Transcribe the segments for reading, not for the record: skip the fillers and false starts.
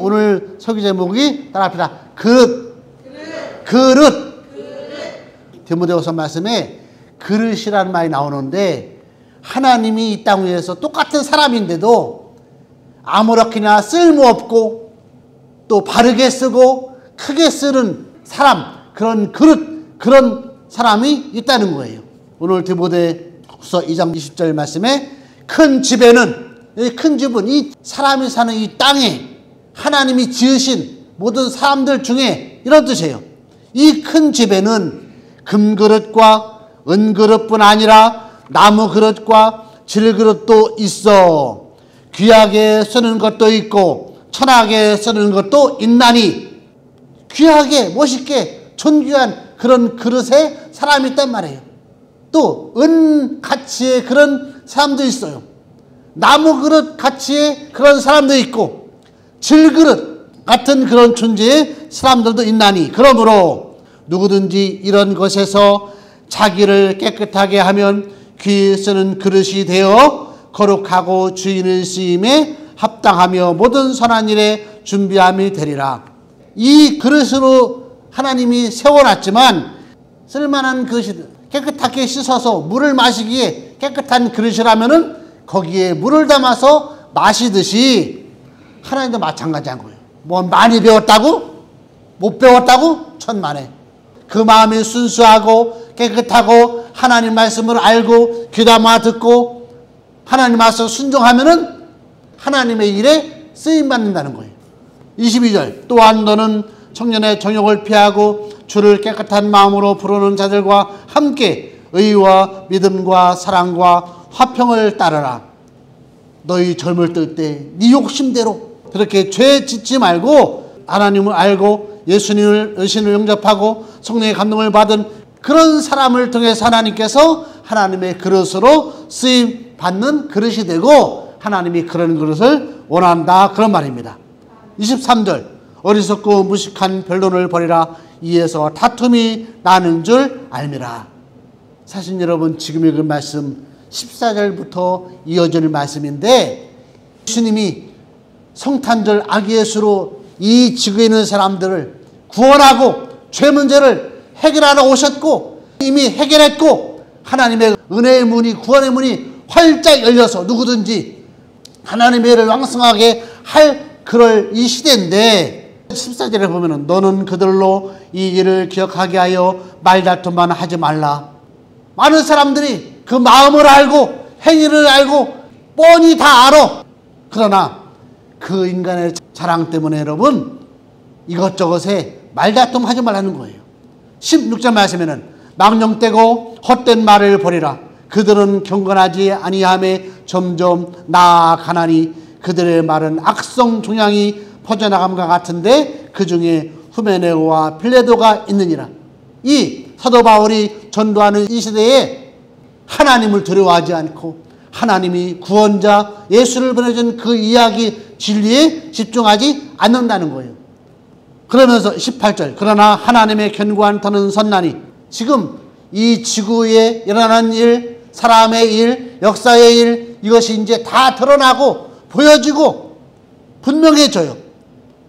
오늘 설교 제목이 따라합시다. 그릇. 디모데후서 말씀에 그릇이라는 말이 나오는데, 하나님이 이 땅 위에서 똑같은 사람인데도 아무렇게나 쓸모없고 또 바르게 쓰고 크게 쓰는 사람, 그런 그릇, 그런 사람이 있다는 거예요. 오늘 디모데후서 2장 20절 말씀에 큰 집에는, 큰 집은 이 사람이 사는 이 땅에 하나님이 지으신 모든 사람들 중에 이런 뜻이에요. 이 큰 집에는 금그릇과 은그릇뿐 아니라 나무 그릇과 질그릇도 있어 귀하게 쓰는 것도 있고 천하게 쓰는 것도 있나니, 귀하게 멋있게 존귀한 그런 그릇에 사람이 있단 말이에요. 또 은 가치의 그런 사람도 있어요. 나무 그릇 가치의 그런 사람도 있고 질그릇 같은 그런 존재의 사람들도 있나니, 그러므로 누구든지 이런 것에서 자기를 깨끗하게 하면 귀 쓰는 그릇이 되어 거룩하고 주인의 쓰임에 합당하며 모든 선한 일에 준비함이 되리라. 이 그릇으로 하나님이 세워놨지만 쓸만한 그릇이, 깨끗하게 씻어서 물을 마시기에 깨끗한 그릇이라면은 거기에 물을 담아서 마시듯이 하나님도 마찬가지한 거예요. 뭐 많이 배웠다고? 못 배웠다고? 천만에. 그 마음이 순수하고 깨끗하고 하나님 말씀을 알고 귀담아 듣고 하나님 말씀 순종하면은 하나님의 일에 쓰임받는다는 거예요. 22절 또한 너는 청년의 정욕을 피하고 주를 깨끗한 마음으로 부르는 자들과 함께 의와 믿음과 사랑과 화평을 따르라. 너희 젊을 때 네 욕심대로 그렇게 죄 짓지 말고 하나님을 알고 예수님을 의신을 영접하고 성령의 감동을 받은 그런 사람을 통해서 하나님께서 하나님의 그릇으로 쓰임 받는 그릇이 되고 하나님이 그런 그릇을 원한다, 그런 말입니다. 23절 어리석고 무식한 변론을 버리라. 이에서 다툼이 나는 줄 알미라. 사실 여러분 지금 읽은 말씀 14절부터 이어지는 말씀인데, 예수님이 성탄절 아기 예수로 이 지구에 있는 사람들을 구원하고 죄 문제를 해결하러 오셨고 이미 해결했고 하나님의 은혜의 문이, 구원의 문이 활짝 열려서 누구든지 하나님의 일을 왕성하게 할 그럴 이 시대인데, 14절에 보면은 너는 그들로 이 일을 기억하게 하여 말다툼만 하지 말라. 많은 사람들이 그 마음을 알고 행위를 알고 뻔히 다 알아. 그러나 그 인간의 자랑 때문에 여러분 이것저것에 말다툼 하지 말라는 거예요. 16절 말씀에는 망령되고 헛된 말을 버리라. 그들은 경건하지 아니함에 점점 나아가나니 그들의 말은 악성 종양이 퍼져나감과 같은데 그 중에 후메네오와 빌레도가 있느니라. 이 사도 바울이 전도하는 이 시대에 하나님을 두려워하지 않고 하나님이 구원자 예수를 보내준 그 이야기 진리에 집중하지 않는다는 거예요. 그러면서 18절 그러나 하나님의 견고한 터는 섰나니, 지금 이 지구에 일어나는 일, 사람의 일, 역사의 일, 이것이 이제 다 드러나고 보여지고 분명해져요.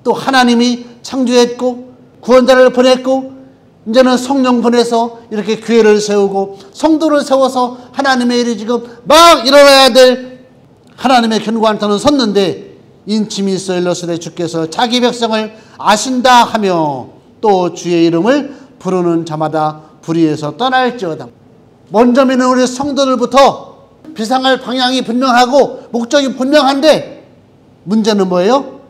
또 하나님이 창조했고 구원자를 보냈고 이제는 성령 보내서 이렇게 교회를 세우고 성도를 세워서 하나님의 일이 지금 막 일어나야 될 하나님의 견고한 터는 섰는데, 인침이 있어 일러스되 주께서 자기 백성을 아신다 하며 또 주의 이름을 부르는 자마다 불의에서 떠날지어다. 먼저 믿는 우리 성도들부터 비상할 방향이 분명하고 목적이 분명한데, 문제는 뭐예요?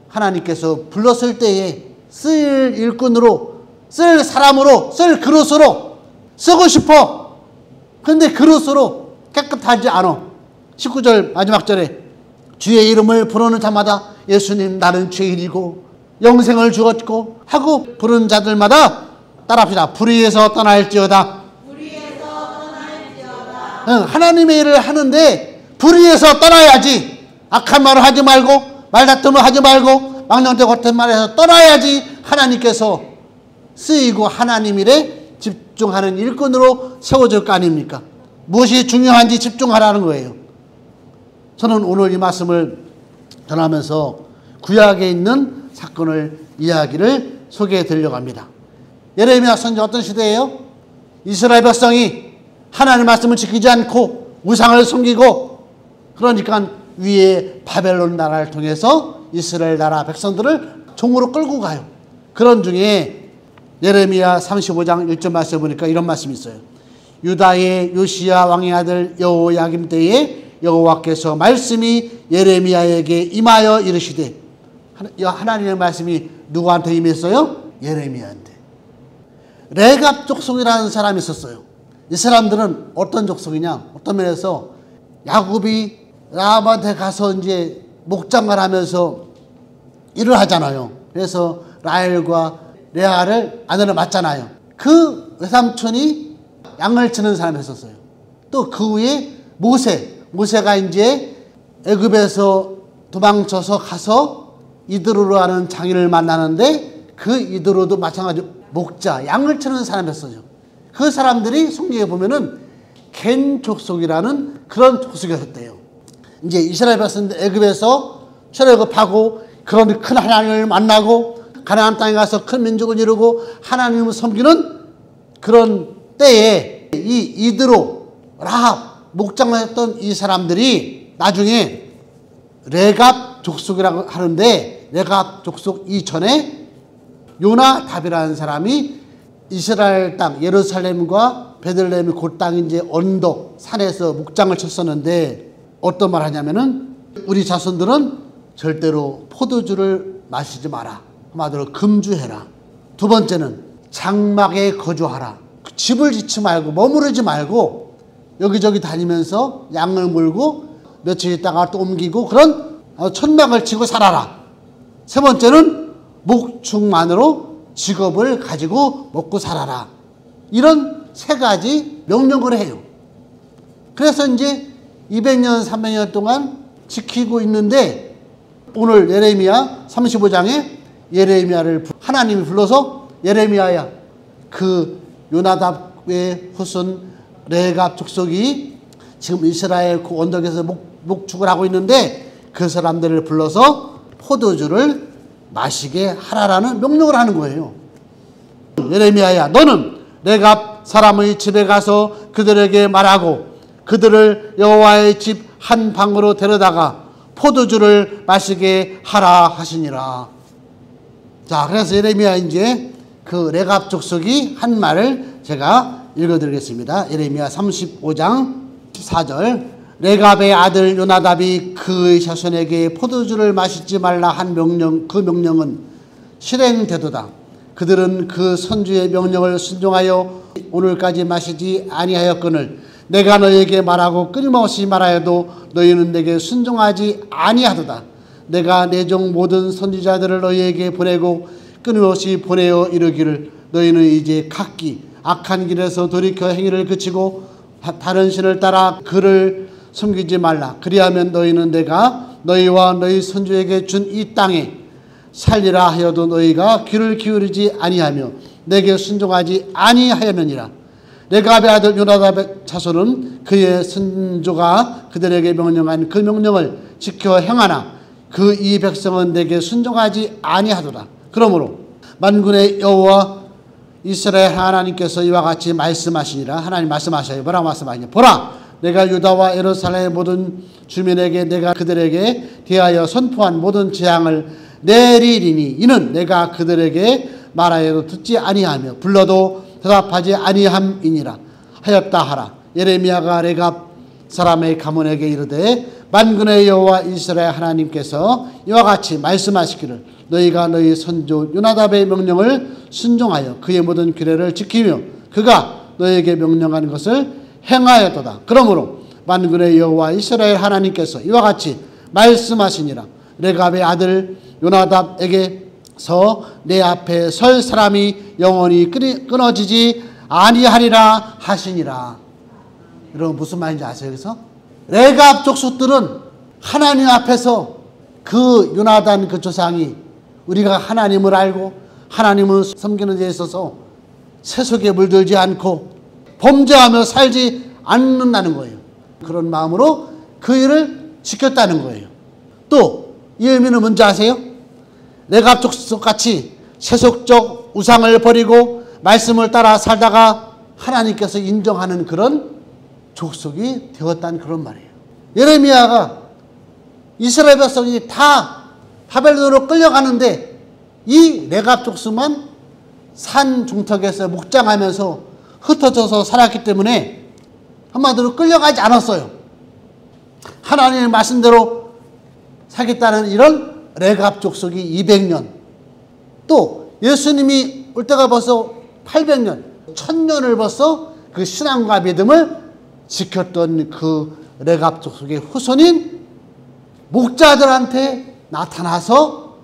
하나님께서 불렀을 때에 쓸 일꾼으로, 쓸 사람으로, 쓸 그릇으로 쓰고 싶어. 그런데 그릇으로 깨끗하지 않아. 19절 마지막 절에 주의 이름을 부르는 자마다 예수님 나는 죄인이고 영생을 주었고 하고 부르는 자들마다 따라합시다. 불의에서 떠날지어다. 하나님의 일을 하는데 불의에서 떠나야지. 악한 말을 하지 말고 말다툼을 하지 말고 망령되고 헛된 말에서 떠나야지 하나님께서 쓰이고 하나님 일에 집중하는 일꾼으로 세워질 거 아닙니까? 무엇이 중요한지 집중하라는 거예요. 저는 오늘 이 말씀을 전하면서 구약에 있는 사건을 이야기를 소개해 드리려고 합니다. 예레미야 선지 어떤 시대예요? 이스라엘 백성이 하나님의 말씀을 지키지 않고 우상을 섬기고, 그러니까 위에 바벨론 나라를 통해서 이스라엘 나라 백성들을 종으로 끌고 가요. 그런 중에 예레미야 35장 1절 말씀에 보니까 이런 말씀이 있어요. 유다의 요시야 왕의 아들 여호야김 때에 여호와께서 말씀이 예레미야에게 임하여 이르시되, 하나님의 말씀이 누구한테 임했어요? 예레미야한테. 레갑 족속이라는 사람이 있었어요. 이 사람들은 어떤 족속이냐? 어떤 면에서 야곱이 라합한테 가서 이제 목장을 하면서 일을 하잖아요. 그래서 라헬과 레아를 아내를 맡잖아요. 그 외삼촌이 양을 치는 사람이었어요. 또 그 후에 모세가 이제 애굽에서 도망쳐서 가서 이드로로 하는 장인을 만나는데, 그 이드로도 마찬가지로 목자, 양을 치는 사람이었어요. 그 사람들이 성경에 보면은 겐 족속이라는 그런 족속이었대요. 이제 이스라엘 백성들 애굽에서 출애굽하고 그런 큰 하나님을 만나고 가나안 땅에 가서 큰 민족을 이루고 하나님을 섬기는 그런 때에 이 이드로, 라합, 목장을 했던 이 사람들이 나중에 레갑 족속이라고 하는데, 레갑 족속 이전에 요나답이라는 사람이 이스라엘 땅 예루살렘과 베들레헴의 그 땅 이제 언덕 산에서 목장을 쳤었는데, 어떤 말 하냐면은 우리 자손들은 절대로 포도주를 마시지 마라. 한마디로 금주해라. 두 번째는 장막에 거주하라. 집을 짓지 말고 머무르지 말고 여기저기 다니면서 양을 몰고 며칠 있다가 또 옮기고 그런 천막을 치고 살아라. 세 번째는 목축만으로 직업을 가지고 먹고 살아라. 이런 세 가지 명령을 해요. 그래서 이제 200년, 300년 동안 지키고 있는데, 오늘 예레미야 35장에 예레미야를 하나님이 불러서, 예레미야야, 그 요나답의 후손 레갑 족속이 지금 이스라엘 그 언덕에서 목축을 하고 있는데, 그 사람들을 불러서 포도주를 마시게 하라라는 명령을 하는 거예요. 예레미야야, 너는 레갑 사람의 집에 가서 그들에게 말하고 그들을 여호와의 집 한 방으로 데려다가 포도주를 마시게 하라 하시니라. 자, 그래서 예레미야 이제 그 레갑 족속이 한 말을 제가 읽어드리겠습니다. 예레미야 35장 14절. 레갑의 아들 요나답이 그의 자손에게 포도주를 마시지 말라 한 명령, 그 명령은 실행되도다. 그들은 그 선주의 명령을 순종하여 오늘까지 마시지 아니하였거늘 내가 너에게 말하고 끊임없이 말하여도 너희는 내게 순종하지 아니하도다. 내가 내 종 모든 선지자들을 너희에게 보내고 끊임없이 보내어 이르기를 너희는 이제 각기 악한 길에서 돌이켜 행위를 그치고 다른 신을 따라 그를 섬기지 말라. 그리하면 너희는 내가 너희와 너희 선주에게 준 이 땅에 살리라 하여도 너희가 귀를 기울이지 아니하며 내게 순종하지 아니하였느니라. 레갑의 아들 요나답의 자손은 그의 선조가 그들에게 명령한 그 명령을 지켜 행하나 그 이 백성은 내게 순종하지 아니하도다. 그러므로 만군의 여호와 이스라엘 하나님께서 이와 같이 말씀하시니라. 하나님 말씀하셔요. 뭐라고 말씀하시냐. 보라, 내가 유다와 예루살렘의 모든 주민에게 내가 그들에게 대하여 선포한 모든 재앙을 내리리니 이는 내가 그들에게 말하여도 듣지 아니하며 불러도 대답하지 아니함이니라 하였다 하라. 예레미야가 레갑 사람의 가문에게 이르되 만군의 여호와 이스라엘 하나님께서 이와 같이 말씀하시기를 너희가 너희 선조 요나답의 명령을 순종하여 그의 모든 규례를 지키며 그가 너희에게 명령한 것을 행하였도다. 그러므로 만군의 여호와 이스라엘 하나님께서 이와 같이 말씀하시니라. 레갑의 아들 요나답에게서 내 앞에 설 사람이 영원히 끊어지지 아니하리라 하시니라. 여러분 무슨 말인지 아세요? 그래서 레갑 족속들은 하나님 앞에서 그 요나단 그 조상이 우리가 하나님을 알고 하나님을 섬기는 데 있어서 세속에 물들지 않고 범죄하며 살지 않는다는 거예요. 그런 마음으로 그 일을 지켰다는 거예요. 또 이 의미는 뭔지 아세요? 레갑 족속같이 세속적 우상을 버리고 말씀을 따라 살다가 하나님께서 인정하는 그런 족속이 되었다는 그런 말이에요. 예레미야가 이스라엘 백성이 다 바벨론으로 끌려가는데 이 레갑 족속만 산 중턱에서 묵장하면서 흩어져서 살았기 때문에 한마디로 끌려가지 않았어요. 하나님의 말씀대로 살겠다는 이런 레갑 족속이 200년, 또 예수님이 올 때가 벌써 800년, 1000년을 벌써 그 신앙과 믿음을 지켰던 그 레갑 족속의 후손인 목자들한테 나타나서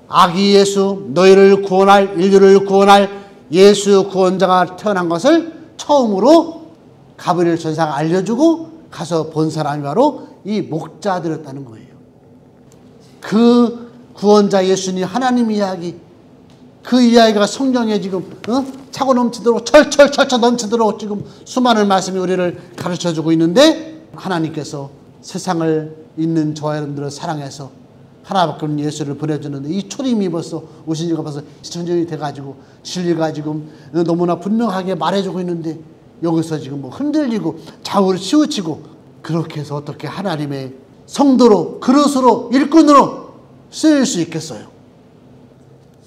아기 예수, 너희를 구원할, 인류를 구원할 예수 구원자가 태어난 것을 처음으로 가브리엘 전사가 알려주고 가서 본 사람이 바로 이 목자들이었다는 거예요. 그 구원자 예수님 하나님 이야기, 그 이야기가 성경에 지금 차고 넘치도록 철철 넘치도록 지금 수많은 말씀이 우리를 가르쳐주고 있는데, 하나님께서 세상을 있는 저와 여러분들을 사랑해서 하나밖에 없는 예수를 보내주는데 이 초림이 벌써 오신 지가 벌써 2000년이 돼가지고 진리가 지금 너무나 분명하게 말해주고 있는데, 여기서 지금 뭐 흔들리고 좌우를 치우치고 그렇게 해서 어떻게 하나님의 성도로, 그릇으로, 일꾼으로 쓰일 수 있겠어요?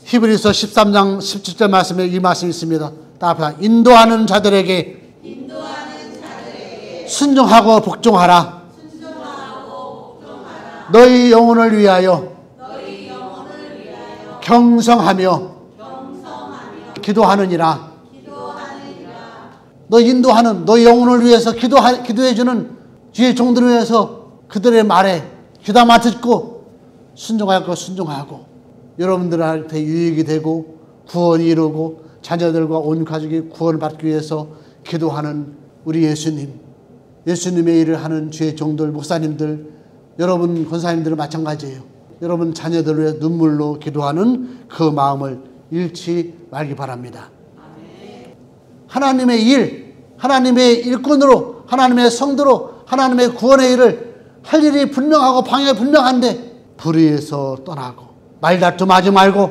히브리서 13장 17절 말씀에 이 말씀이 있습니다. 따라합시다. 인도하는 자들에게 순종하고 복종하라. 너희 영혼을 위하여 경성하며 기도하느니라. 너 인도하는, 너희 영혼을 위해서 기도해주는 주의 종들을 위해서 그들의 말에 귀담아 듣고 순종하고 여러분들한테 유익이 되고 구원이 이루고 자녀들과 온 가족이 구원을 받기 위해서 기도하는 우리 예수님의 일을 하는 주의 종들, 목사님들, 여러분 권사님들은 마찬가지예요. 여러분 자녀들을 위해 눈물로 기도하는 그 마음을 잃지 말기 바랍니다. 하나님의 일, 하나님의 일꾼으로, 하나님의 성도로 하나님의 구원의 일을 할 일이 분명하고 방향이 분명한데 불의에서 떠나고 말다툼하지 말고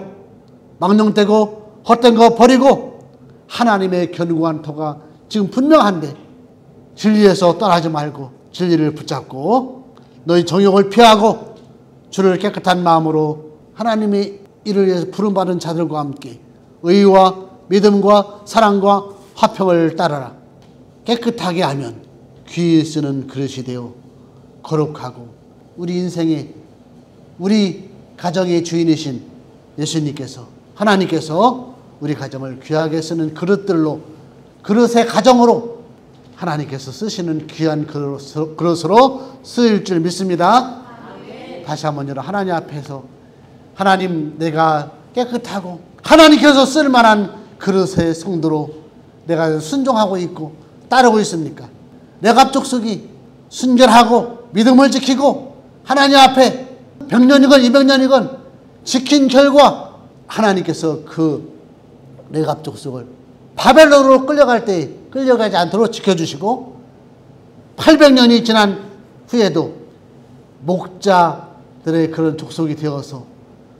망령되고 헛된 거 버리고 하나님의 견고한 터가 지금 분명한데 진리에서 떠나지 말고 진리를 붙잡고 너희 정욕을 피하고 주를 깨끗한 마음으로 하나님의 일을 위해서 부름받은 자들과 함께 의와 믿음과 사랑과 화평을 따르라. 깨끗하게 하면 귀에 쓰는 그릇이 되어 거룩하고 우리 인생의, 우리 가정의 주인이신 예수님께서, 하나님께서 우리 가정을 귀하게 쓰는 그릇들로, 그릇의 가정으로 하나님께서 쓰시는 귀한 그릇으로 쓰일 줄 믿습니다. 다시 한번 여러분 하나님 앞에서, 하나님 내가 깨끗하고 하나님께서 쓸 만한 그릇의 성도로 내가 순종하고 있고 따르고 있습니까? 레갑 족속이 순결하고 믿음을 지키고 하나님 앞에 100년이건 200년이건 지킨 결과 하나님께서 그 레갑 족속을 바벨론으로 끌려갈 때 끌려가지 않도록 지켜주시고 800년이 지난 후에도 목자들의 그런 족속이 되어서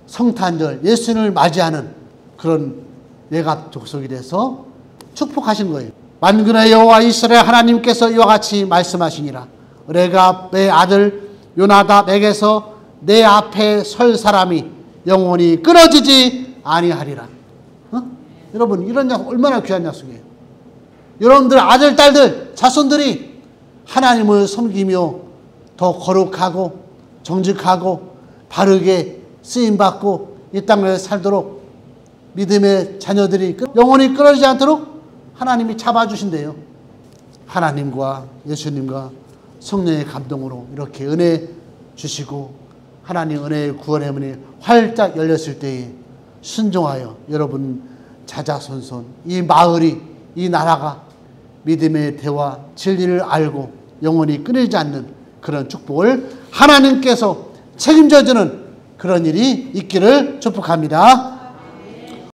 성탄절 예수님을 맞이하는 그런 레갑 족속이 돼서 축복하신 거예요. 만군의 여호와 이스라엘 하나님께서 이와 같이 말씀하시니라. 레갑의 아들 요나답에게서 내 앞에 설 사람이 영원히 끊어지지 아니하리라. 여러분 이런 약속 얼마나 귀한 약속이에요. 여러분들 아들, 딸들, 자손들이 하나님을 섬기며 더 거룩하고 정직하고 바르게 쓰임받고 이 땅에 살도록 믿음의 자녀들이 영원히 끊어지지 않도록 하나님이 잡아주신대요. 하나님과 예수님과 성령의 감동으로 이렇게 은혜 주시고 하나님 은혜의 구원의 문이 활짝 열렸을 때에 순종하여 여러분 자자손손 이 마을이, 이 나라가 믿음의 대화 진리를 알고 영원히 끊이지 않는 그런 축복을 하나님께서 책임져주는 그런 일이 있기를 축복합니다.